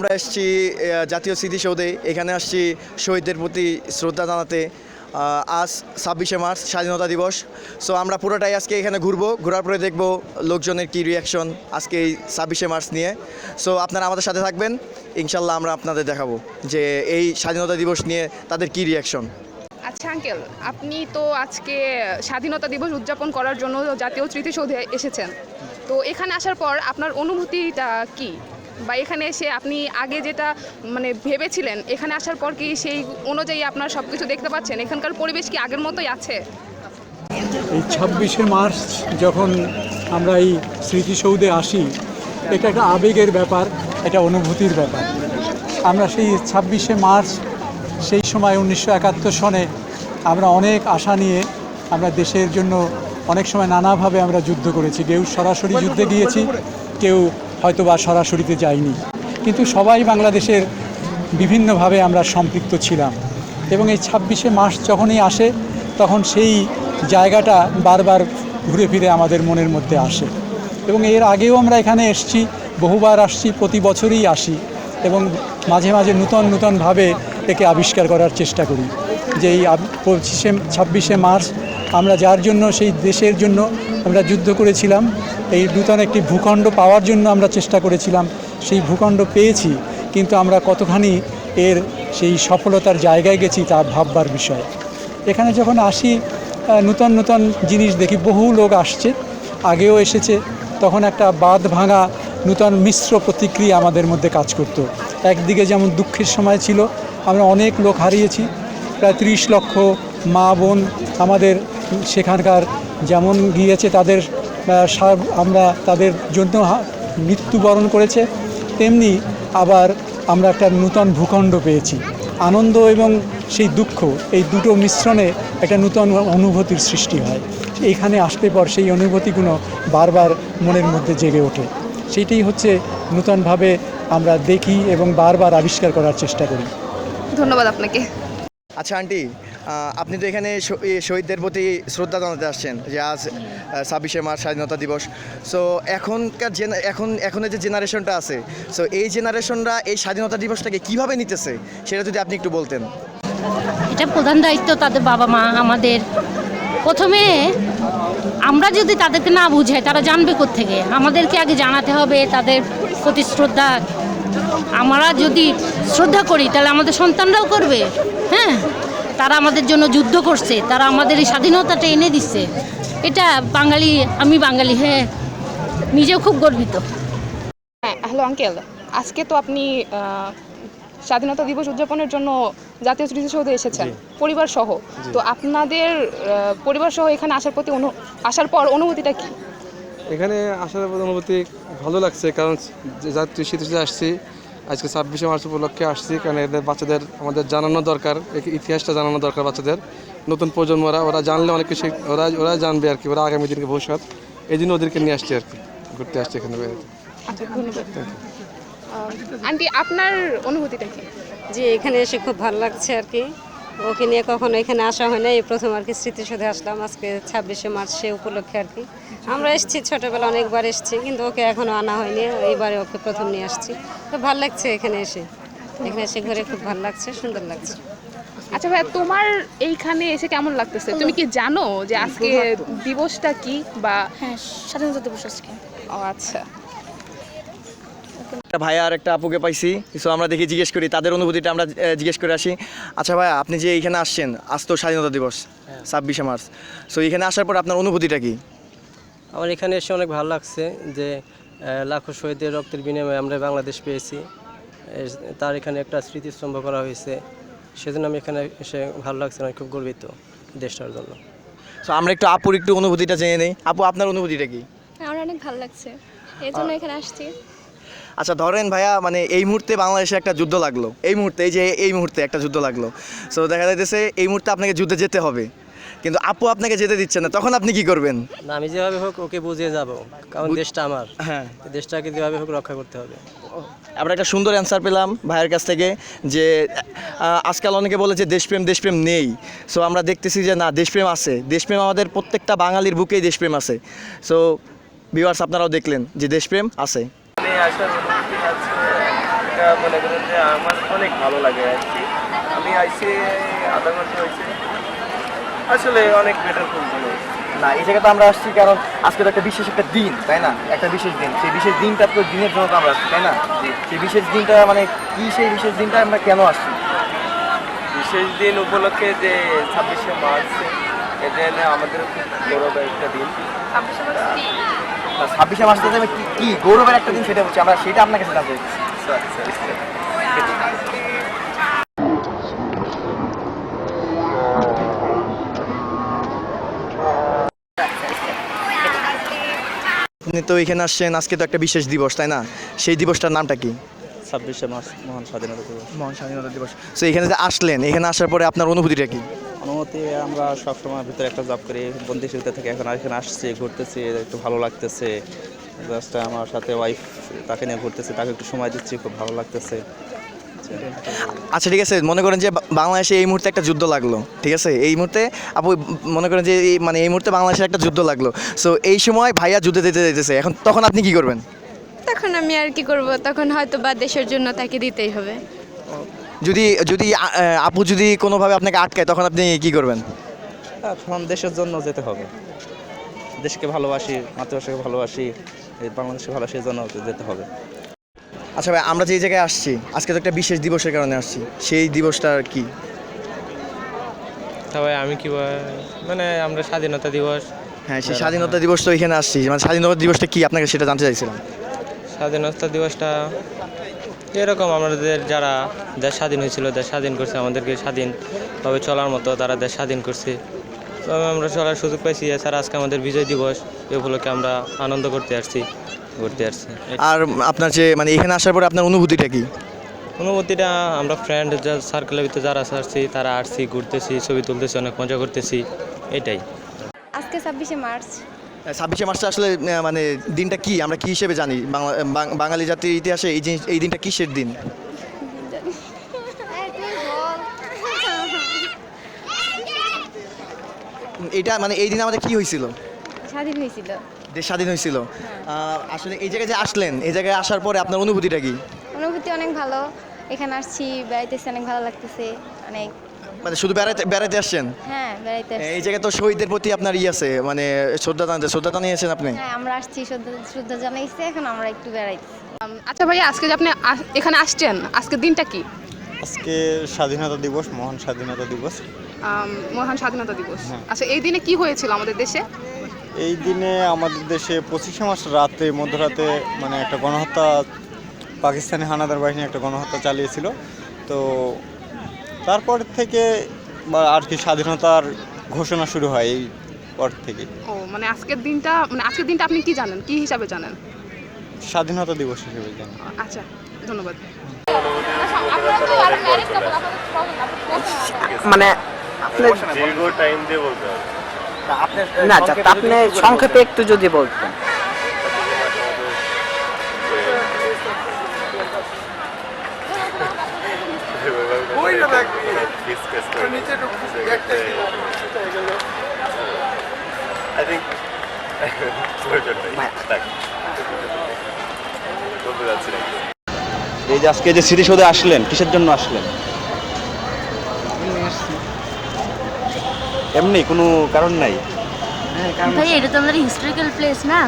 আমরা এসেছি জাতীয় স্মৃতিসৌধে। এখানে আসছি শহীদদের প্রতি শ্রদ্ধা জানাতে। আজ 26শে মার্চ স্বাধীনতা দিবস। সো আমরা পুরোটাই আজকে এখানে ঘোরার পরে দেখব লোকজনের কী রিয়াকশন আজকে এই 26শে মার্চ নিয়ে। সো আপনারা আমাদের সাথে থাকবেন, ইনশাল্লাহ আমরা আপনাদের দেখাবো যে এই স্বাধীনতা দিবস নিয়ে তাদের কী রিয়াকশন। আচ্ছা আঙ্কেল, আপনি তো আজকে স্বাধীনতা দিবস উদযাপন করার জন্য জাতীয় স্মৃতিসৌধে এসেছেন, তো এখানে আসার পর আপনার অনুভূতিটা কি, বা এখানে এসে আপনি আগে যেটা ভেবেছিলেন এখানে আসার পর কি সেই অনুযায়ী আপনার সব কিছু দেখতে পাচ্ছেন? এখানকার পরিবেশ কি আগের মতোই আছে? এই 26শে মার্চ যখন আমরা এই স্মৃতিসৌধে আসি, এটা একটা আবেগের ব্যাপার, এটা অনুভূতির ব্যাপার। আমরা সেই 26শে মার্চ সেই সময় 1971 সনে আমরা অনেক আশা নিয়ে আমরা দেশের জন্য অনেক সময় নানাভাবে আমরা যুদ্ধ করেছি। কেউ সরাসরি যুদ্ধে গিয়েছি, কেউ হয়তো বা সরাসরিতে যায়নি, কিন্তু সবাই বাংলাদেশের বিভিন্নভাবে আমরা সম্পৃক্ত ছিলাম। এবং এই 26শে মার্চ যখনই আসে তখন সেই জায়গাটা বারবার ঘুরে ফিরে আমাদের মনের মধ্যে আসে। এবং এর আগেও আমরা এখানে এসেছি, বহুবার আসছি, প্রতি বছরই আসি এবং মাঝে মাঝে নূতনভাবে একে আবিষ্কার করার চেষ্টা করি যে এই 26শে মার্চ আমরা যার জন্য, সেই দেশের জন্য আমরা যুদ্ধ করেছিলাম, এই নূতন একটি ভূখণ্ড পাওয়ার জন্য আমরা চেষ্টা করেছিলাম, সেই ভূখণ্ড পেয়েছি, কিন্তু আমরা কতখানি এর সেই সফলতার জায়গায় গেছি তা ভাববার বিষয়। এখানে যখন আসি নূতন জিনিস দেখি, বহু লোক আসছে, আগেও এসেছে, তখন একটা বাঁধ ভাঙা নূতন মিশ্র প্রতিক্রিয়া আমাদের মধ্যে কাজ করত। একদিকে যেমন দুঃখের সময় ছিল, আমরা অনেক লোক হারিয়েছি, প্রায় 30 লক্ষ মা বোন আমাদের সেখানকার যেমন গিয়েছে, তাদের আমরা তাদের জন্য মৃত্যুবরণ করেছে, তেমনি আবার আমরা একটা নূতন ভূখণ্ড পেয়েছি। আনন্দ এবং সেই দুঃখ, এই দুটো মিশ্রণে একটা নূতন অনুভূতির সৃষ্টি হয়। এইখানে আসতে পর সেই অনুভূতিগুলো বারবার মনের মধ্যে জেগে ওঠে। সেইটাই হচ্ছে নূতনভাবে আমরা দেখি এবং বারবার আবিষ্কার করার চেষ্টা করি। ধন্যবাদ আপনাকে। আচ্ছা আন্টি, আপনি তো এখানে শহীদদের প্রতি শ্রদ্ধা জানাতে আসছেন যে আজ 26শে মার্চ স্বাধীনতা দিবস। সো এখনের যে জেনারেশনটা আছে, সো এই জেনারেশনরা এই স্বাধীনতা দিবসটাকে কিভাবে নিতেছে সেটা যদি আপনি একটু বলতেন। এটা প্রধান দায়িত্ব তাদের বাবা মা। আমাদের প্রথমে আমরা যদি তাদেরকে না বুঝাই, তারা জানবে কোত্থেকে? আমাদেরকে আগে জানাতে হবে তাদের প্রতি শ্রদ্ধা। আমরা যদি শ্রদ্ধা করি তাহলে আমাদের সন্তানরাও করবে। হ্যাঁ, তারা আমাদের জন্য যুদ্ধ করছে, তারা আমাদের এই স্বাধীনতাটা এনে দিচ্ছে। এটা বাঙালি, আমি বাঙালি, হ্যাঁ, নিজেও খুব গর্বিত। হ্যাঁ, হ্যালো আঙ্কেল, আজকে তো আপনি স্বাধীনতা দিবস উদযাপনের জন্য জাতীয় স্মৃতিসৌধে এসেছেন পরিবার সহ। তো আপনাদের পরিবার সহ এখানে আসার পর অনুভূতিটা কি? এখানে আসার অনুভূতি ভালো লাগছে, কারণ জাতীয় স্মৃতিসৌধে আসছি আজকে 26শে মার্চ উপলক্ষে আসছি, কারণ এদের বাচ্চাদের আমাদের জানানো দরকার, ইতিহাসটা জানানো দরকার বাচ্চাদের। নতুন প্রজন্মরা ওরা জানলে অনেক কিছু ওরা জানবে আর কি, ওরা আগামী দিনকে ভবিষ্যৎ, এই জন্য ওদেরকে নিয়ে আসছে আর কি, ঘুরতে আসছে এখানে বেড়াতে। আচ্ছা, ধন্যবাদ। আন্টি, আপনার অনুভূতিটা কি? যে এখানে এসে খুব ভালো লাগছে আর কি। ওকে নিয়ে কখনো এখানে আসা হয় না, এই প্রথম আর কি স্মৃতিসৌধে আসলাম আজকে 26শে মার্চ সে উপলক্ষে আর কি। আমরা এসেছি ছোটোবেলা অনেকবার এসেছি, কিন্তু ওকে এখনও আনা হয়নি, এইবারে ওকে প্রথম নিয়ে আসছি। তো ভালো লাগছে এখানে এসে ঘুরে খুব ভালো লাগছে, সুন্দর লাগছে। আচ্ছা ভাইয়া, তোমার এইখানে এসে কেমন লাগতেছে? তুমি কি জানো যে আজকে দিবসটা কি? বা হ্যাঁ, স্বাধীনতা দিবস আজকে। ও আচ্ছা। ভাইয়া আর একটা আপুকে পাইছি, সো আমরা দেখি জিজ্ঞেস করি তাদের অনুভূতিটা, আমরা জিজ্ঞেস করে আসি। আচ্ছা ভাইয়া, আপনি যে এইখানে আসছেন, আজ তো স্বাধীনতা দিবস 26শে মার্চ, সো এখানে আসার পর আপনার অনুভূতিটা কি? আমার এখানে এসে অনেক ভালো লাগছে যে লাখো শহীদের রক্তের বিনিময়ে আমরা বাংলাদেশ পেয়েছি, তার এখানে একটা স্মৃতিস্তম্ভ করা হয়েছে, সেজন্য আমি এখানে এসে ভালো লাগছে, আমি খুব গর্বিত দেশটার জন্য। সো আমরা একটু আপুর একটু অনুভূতিটা জেনে নেই। আপু, আপনার অনুভূতিটা কি? আমার অনেক ভালো লাগছে, এই জন্য এখানে আসছি। আচ্ছা ধরেন ভাইয়া, এই মুহূর্তে বাংলাদেশে একটা যুদ্ধ লাগলো, এই মুহূর্তে একটা যুদ্ধ লাগলো, সো দেখা যাইতেছে এই মুহূর্তে আপনাকে যুদ্ধে যেতে হবে, কিন্তু আপু আপনাকে যেতে দিচ্ছে না, তখন আপনি কি করবেন? না, আমি যেভাবে হোক ওকে বুঝিয়ে যাব, কারণ দেশটা আমার, হ্যাঁ, দেশটাকে যেভাবে হোক রক্ষা করতে হবে। আমরা একটা সুন্দর অ্যান্সার পেলাম ভাইয়ের কাছ থেকে যে আজকাল অনেকে বলে যে দেশপ্রেম নেই। সো আমরা দেখতেছি যে না, দেশপ্রেম আছে, দেশপ্রেম আমাদের প্রত্যেকটা বাঙালির বুকেই দেশপ্রেম আছে। সো ভিউয়ার্স, আপনারাও দেখলেন যে দেশপ্রেম আছে। এটা মনে করেন যে আমার অনেক ভালো লাগে আর কি। আমি আইসি আধা ঘন্টা হয়েছে, আসলে অনেক বেটার ফুল ভালো। না, এই জায়গাতে আমরা আসছি কারণ আজকে তো একটা বিশেষ একটা দিন, তাই না? একটা বিশেষ দিন, সেই বিশেষ দিনটা তো দিনের জন্য তো আমরা আসছি, তাই না? সেই বিশেষ দিনটা মানে কি, সেই বিশেষ দিনটা আমরা কেন আসছি? বিশেষ দিন উপলক্ষে যে 26শে মার্চ, এটা হলো আমাদের খুব গৌরবের একটা দিন। 26শে মার্চ তো কি গৌরবের একটা দিন, সেটা হচ্ছে আমরা সেটা আপনার কাছে জানতে চাই। আপনি তো এখানে আসছেন, আজকে তো একটা বিশেষ দিবস, তাই না? সেই দিবসটার নামটা কি? 26শে মার্চ মহান স্বাধীনতা দিবস। মহান স্বাধীনতা দিবস। সো এখানে যে আসলেন, এখানে আসার পরে আপনার অনুভূতিটা কি? অনুমতি, আমরা সবসময় ভিতরে একটা জব করি, বন্দি শিবির থেকে এখন এখানে আসছি, ঘুরতেছি, একটু ভালো লাগতেছে। জাস্ট আমার সাথে ওয়াইফ, তাকে নিয়ে ঘুরতেছি, তাকে একটু সময় দিচ্ছি, খুব ভালো লাগতেছে। আচ্ছা ঠিক আছে, মনে করেন যে বাংলাদেশে এই মুহূর্তে একটা যুদ্ধ লাগলো, ঠিক আছে? এই মুহূর্তে আপু মনে করেন যে মানে এই মুহূর্তে বাংলাদেশে একটা যুদ্ধ লাগলো, সো এই সময় ভাইয়া যুদ্ধে যেতে যেতেছে, এখন তখন আপনি কি করবেন? তখন আমি আর কি করব, তখন হয়তো বা দেশের জন্য তাকে দিতেই হবে। যদি যদি আপু যদি কোনোভাবে আপনাকে আটকায়, তখন আপনি কি করবেন? এখন দেশের জন্য যেতে হবে, দেশকে ভালোবাসি, মাতৃভাষাকে ভালোবাসি, এই বাংলাদেশকে ভালোবাসি, এই জন্য যেতে হবে। আচ্ছা ভাই, আমরা যে জায়গায় আসছি আজকে তো একটা বিশেষ দিবসের কারণে আসছি, সেই দিবসটা কি? তবে আমি কি মানে আমরা স্বাধীনতা দিবস, হ্যাঁ, সেই স্বাধীনতা দিবস তো এখানে আসছি, মানে স্বাধীনতা দিবসটা কি আপনাকে সেটা জানতে চাইছিলাম। স্বাধীনতা দিবসটা এরকম আমাদের যারা দেশ স্বাধীন হয়েছিল, দেশ স্বাধীন করছে, আমাদেরকে স্বাধীনভাবে চলার মতো তারা দেশ স্বাধীন করছে, তবে আমরা চলার সুযোগ পাইছি। এছাড়া আজকে আমাদের বিজয় দিবস, এ উপলক্ষে আমরা আনন্দ করতে আসছি, ঘুরতে আসছি। আর আপনার যে মানে এখানে আসার পরে আপনার অনুভূতিটা কি? অনুভূতিটা, আমরা ফ্রেন্ড সার্কেলের ভিতরে যারা আসছি তারা আসছি, ঘুরতেছি, ছবি তুলতেছি, অনেক মজা করতেছি, এটাই। আজকে 26শে মার্চ। 26শে মার্চটা আসলে মানে দিনটা কি, আমরা কি হিসেবে জানি বাঙালি জাতির ইতিহাসে এই দিনটা কিসের দিন? এটা মানে এই দিন আমাদের কি হয়েছিল? স্বাধীন হয়েছিল। দেশ স্বাধীন হয়েছিল। আসলে এই জায়গায় যে আসলেন, এই জায়গায় আসার পরে আপনার অনুভূতিটা কি? অনুভূতি অনেক ভালো, এখানে আসছি, বেড়াইতেছি, অনেক ভালো লাগতেছে অনেক। মানে শুধু বেড়াতে আসছেন? হ্যাঁ, বেড়াইতে আসছি। এই জায়গায় তো শহীদদের প্রতি আপনার আছে, মানে শ্রদ্ধা জানিয়েছেন আপনি? হ্যাঁ, আমরা আসছি, শ্রদ্ধা জানাইছে, এখন আমরা একটু বেড়াইতেছি। আচ্ছা ভাইয়া, আজকে যে আপনি এখানে আসছেন, আজকের দিনটা কি? আজকে স্বাধীনতা দিবস, মহান স্বাধীনতা দিবস। মহান স্বাধীনতা দিবস। আচ্ছা, এই দিনে কি হয়েছিল আমাদের দেশে? এই দিনে আমাদের দেশে 25শে মার্চ রাতে, মধ্যরাতে মানে একটা গণহত্যা, পাকিস্তানি হানাদার বাহিনী একটা গণহত্যা চালিয়েছিল। তো তারপর থেকে আর কি স্বাধীনতার ঘোষণা শুরু হয় এই পর থেকে। ও মানে আজকের দিনটা আপনি কি জানেন, কি হিসাবে জানেন? স্বাধীনতা দিবস হিসেবে জানি। আচ্ছা, ধন্যবাদ। মানে দীর্ঘ টাইম দিয়ে বলতে হবে না, আপনি সংক্ষেপে একটু যদি বলতেন। এই যে আজকে যে স্মৃতিসৌধে আসলেন, কিসের জন্য আসলেন? এমনি কোনো কারণ নাই? ভাই, এটা তো আমাদের হিস্টোরিক্যাল প্লেস না,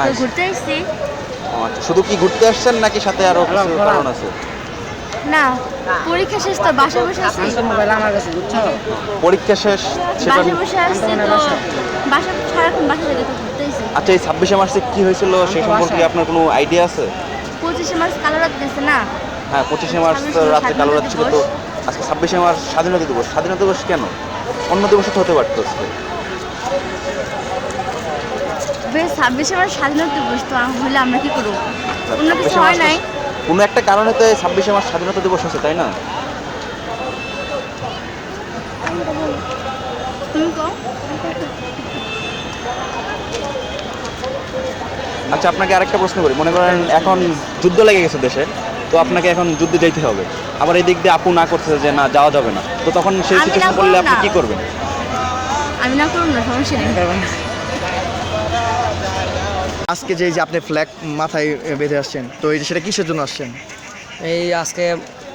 তো ঘুরতে আসছি। আচ্ছা, শুধু কি ঘুরতে আসছেন নাকি সাথে আরো কিছু কারণ আছে? না, পরীক্ষা শেষ তো, বাসা বসে আছি। পরীক্ষা শেষ, সেটা বাসা বসে আসছে তো, বাসা সারাক্ষণ বাসা থেকে তো ঘুরতে আসছি। আচ্ছা, এই 26শে মার্চে কি হয়েছিল সেই সম্পর্কে আপনার কোনো আইডিয়া আছে? 25শে মার্চ কালো রাত গেছে না? হ্যাঁ, 25শে মার্চ রাতে কালো রাত ছিল, তো আজকে 26শে মার্চ স্বাধীনতা দিবস। স্বাধীনতা দিবস কেন? অন্য দিবসও তো হতে পারতো আজকে। 26শে মার্চ স্বাধীনতা দিবস তো হলে আমরা কি করবো? অন্য কিছু হয় নাই? কোনো একটা কারণে তো 26শে মার্চ স্বাধীনতা দিবস হচ্ছে, তাই না? আচ্ছা, আপনাকে আরেকটা প্রশ্ন করি। মনে করেন এখন যুদ্ধ লেগে গেছে দেশে, তো আপনাকে এখন যুদ্ধে যেতে হবে, আবার এই দিক দিয়ে আপু না করতেছে যে না যাওয়া যাবে না, তো তখন সেই সিচুয়েশন করলে আপনি কি করবেন? আমি না করব না, সমস্যা নেই। আজকে যে আপনি ফ্ল্যাগ মাথায় বেঁধে আসছেন, তো এই সেটা কিসের জন্য আসছেন? এই আজকে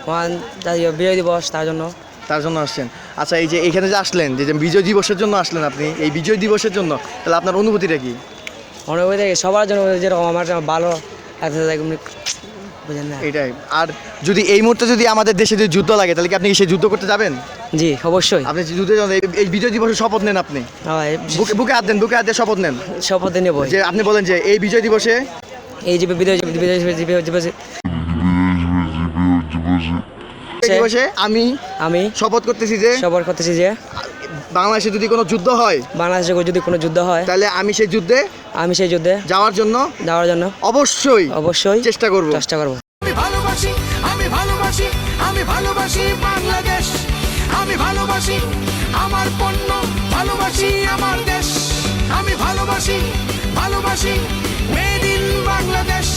মহান জাতীয় বিজয় দিবস তার জন্য। তার জন্য আসছেন। আচ্ছা, এই যে এখানে যে আসলেন, যে যে বিজয় দিবসের জন্য আসলেন আপনি, এই বিজয় দিবসের জন্য, তাহলে আপনার অনুভূতিটা কি? অনুভূতি সবার জন্য যেরকম আমার ভালো বুঝেন না এটাই। আর যদি এই মুহূর্তে যদি আমাদের দেশে যদি যুদ্ধ লাগে, তাহলে কি আপনি কি সেই যুদ্ধ করতে যাবেন? জি অবশ্যই। আপনি যুদ্ধে যাবেন, এই বিজয় দিবসে শপথ নেন আপনি, বুকে বুকে হাত দেন, বুকে হাত দিয়ে শপথ নেন। শপথ নেব যে আপনি বলেন যে এই বিজয় দিবসে, এই যে বিজয় দিবসে আমি শপথ করতেছি যে বাংলাদেশে যদি কোনো যুদ্ধ হয়, বাংলাদেশে যদি কোনো যুদ্ধ হয়, তাহলে আমি সেই যুদ্ধে যাওয়ার জন্য অবশ্যই চেষ্টা করব। আমি ভালোবাসি বাংলাদেশ, আমি ভালোবাসি আমার পণ্য, ভালোবাসি আমার দেশ, আমি ভালোবাসি মেড ইন বাংলাদেশ।